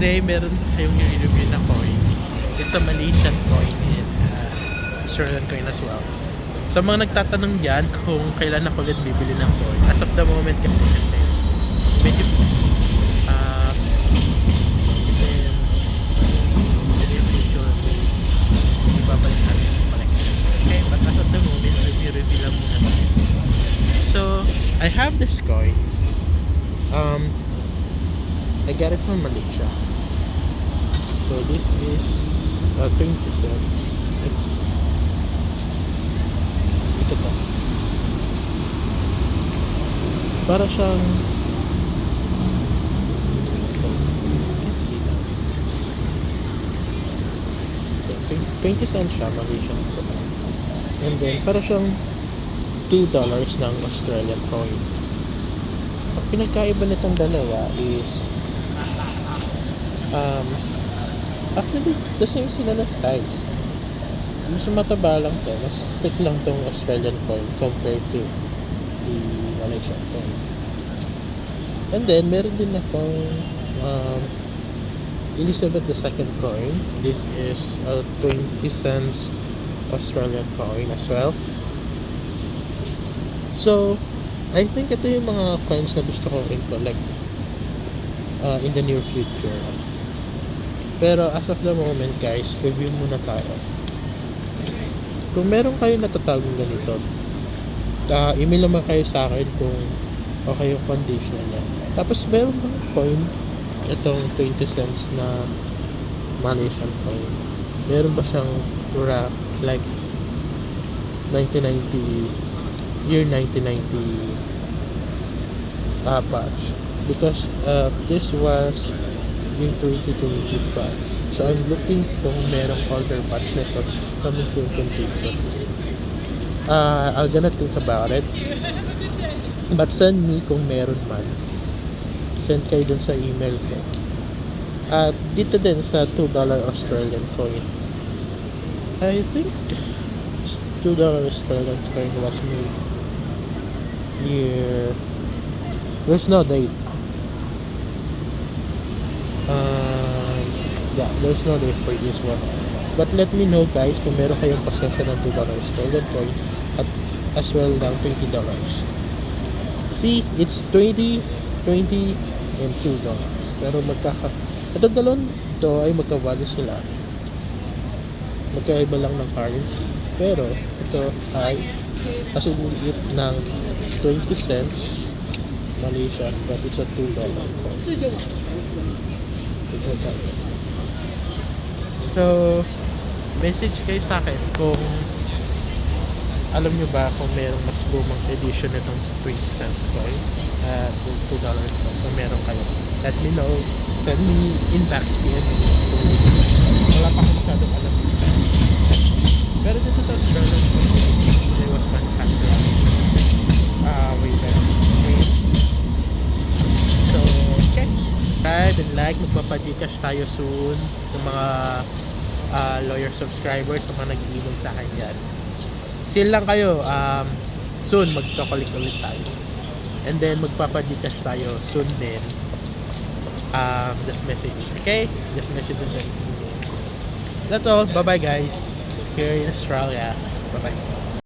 today meron kayong i-review na coin. It's a Malaysian coin and Australian coin as well. Sa mga nagtatanong dyan kung kailan ako ulit bibili ng coin, as of the moment kasi medyo busy. Then in the future ibabalik natin yung collection. Okay, but as of the moment review lang muna tayo. So I have this coin. I got it from Malaysia. So this is 20 cents. It's ito pa. Para siyang you can see that. 20 cents siya, Malaysian coin. And then para siyang $2 ng Australian coin. Ang pinagkaiba nitong dalawa is actually the same sila na size. Mas mataba lang to, mas thick lang tong Australian coin compared to the Malaysian coin. And then meron din akong Elizabeth II coin. This is a 20 cents Australian coin as well. So I think ito yung mga coins na gusto ko rin collect in the near future. Pero as of the moment guys, review muna tayo. Kung meron kayo natatagong ganito, email naman kayo sa akin kung okay yung condition niya. Tapos meron bang coin, itong 20 cents na Malaysian coin, meron ba siyang like 1990 patch? Because this was yung 2020 patch. So I'm looking kung merong older patch nito coming to completion. I'll gonna think about it. But send me kung meron man. Send kayo dun sa email ko. Dito din sa $2 Australian coin. I think $2 Australian coin was made here. There's no date. Yeah, there's no date for this one. But let me know guys kung meron kayong possession ng $2 Australian coin at as well ng $20. See, it's 20, and $2. Pero itong dalawang ito ay magka-value sila. Magkaiba lang ng currency. Pero ito ay kasulit ng 20 cents Malaysia, but it's a $2 coin. So message kayo sa akin kung alam nyo ba kung merong mas booming edition nitong 20 cents coin, $2 coin, kung meron kayo. Let me know, send me inbox PM. Wala pa akong masyadong alam dito sa pero dito sa Australia it was manufactured way back. So okay, and like, magpapadicash tayo soon ng mga lawyer subscribers, sa mga nag-email sa akin yan. Chill lang kayo, soon magkakulik ulit tayo, and then magpapadicash tayo soon din. Just message, okay? Just message din. That's all. Bye bye guys, here in Australia. Bye bye.